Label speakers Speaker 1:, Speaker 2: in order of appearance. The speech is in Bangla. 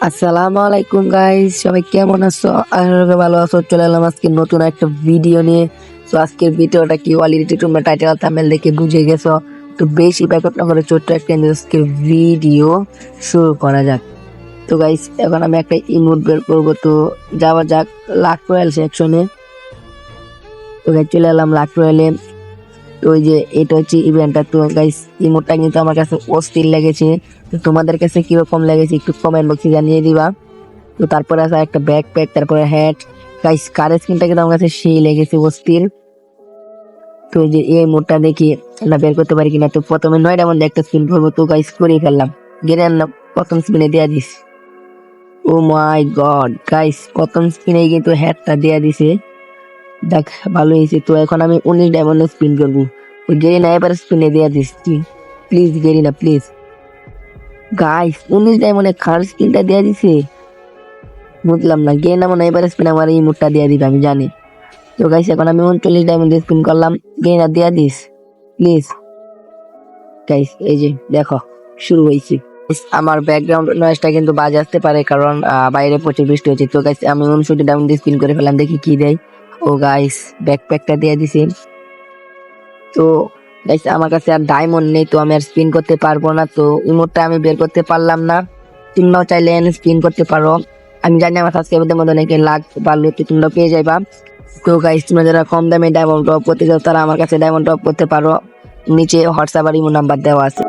Speaker 1: আসসালামু আলাইকুম গাইস, সবাই কেমন আছো? আশা করি ভালো আছো। চলে এলাম আজকে নতুন একটা ভিডিও নিয়ে। তো আজকের ভিডিওটা কি অলরেডি তোমরা টাইটেল থাম্বনেল দেখে বুঝে গেছো। তো বেশি ব্যাকআপ না করে ছোট্ট একটা আজকের ভিডিও শুরু করা যাক। তো গাইস এখন আমি একটা ইমোট বের করবো, তো যাওয়া যাক লাক রয়্যাল সেকশনে। তো গাইস চলে এলাম লাক রয়্যালে। তো ওই যে এটা হচ্ছে ইভেন্টটা। তো গাইস ইমোটটা কিন্তু আমার কাছে অস্থির লেগেছে। তো তোমাদের কাছে কিরকম লেগেছে একটু কমেন্ট বক্সে জানিয়ে দিবা। তো তারপরে আছে একটা ব্যাকপ্যাক, তারপরে হ্যাট। গাইস কার স্কিনটা কিন্তু আমার কাছে সেই লেগেছে অস্থির। তো এই যে এই মোডটা দেখি আমরা বের করতে পারি কিনা। তো প্রথমে 9টা মধ্যে একটা স্পিন করবো, তো গাইস করেই ফেললাম। গেলে না প্রথম স্পিনে দেয়া this. Oh my god guys, প্রথম স্পিনে কিন্তু হ্যাটটা দেয়া দিছে। দেখ ভালো হয়েছে। তো এখন আমি 19 ডায়মন্ডে স্পিন করবো। ওই গেরি না এবার স্পিনে দেয়া দিস প্লিজ গেরি না প্লিজ। গাইস 19 ডায়মন্ডে খার স্পিনটা দেয়া দিছে, বুঝলাম না। গে না মনে হয় এবার স্পিন আমার এই মুডটা দিয়ে দিবে, আমি জানি। তো গাইস এখন আমি 39 ডায়মন্ড দিয়ে স্পিন করলাম। গে না দিয়া দিস প্লিজ। গাইস এই যে দেখো শুরু হয়েছে। আমার ব্যাকগ্রাউন্ড নয়েজটা কিন্তু বাজে আসতে পারে, কারণ বাইরে প্রচুর বৃষ্টি হচ্ছে। তো গাইস আমি 59 ডায়মন্ড দিয়ে স্পিন করে ফেলাম, দেখি কি দেয়। ও গাইস ব্যাকপ্যাকটা দিয়ে দিছি। তো গাইস আমার কাছে আর ডায়মন্ড নেই, তো আমি আর স্পিন করতে পারবো না। তো ইমোটটা আমি বের করতে পারলাম না। তোমরাও চাইলে স্পিন করতে পারো। আমি জানি আমার সাবস্ক্রাইবারদের মধ্যে অনেকে লাখ ভালো, তো তোমরা পেয়ে যাইবা। তো গাইস তোমরা যারা কম দামে ডায়মন্ড টপ করতে চাও তারা আমার কাছে ডায়মন্ড টপ করতে পারো। নিচে হোয়াটসঅ্যাপ আর ইমো নাম্বার দেওয়া আছে।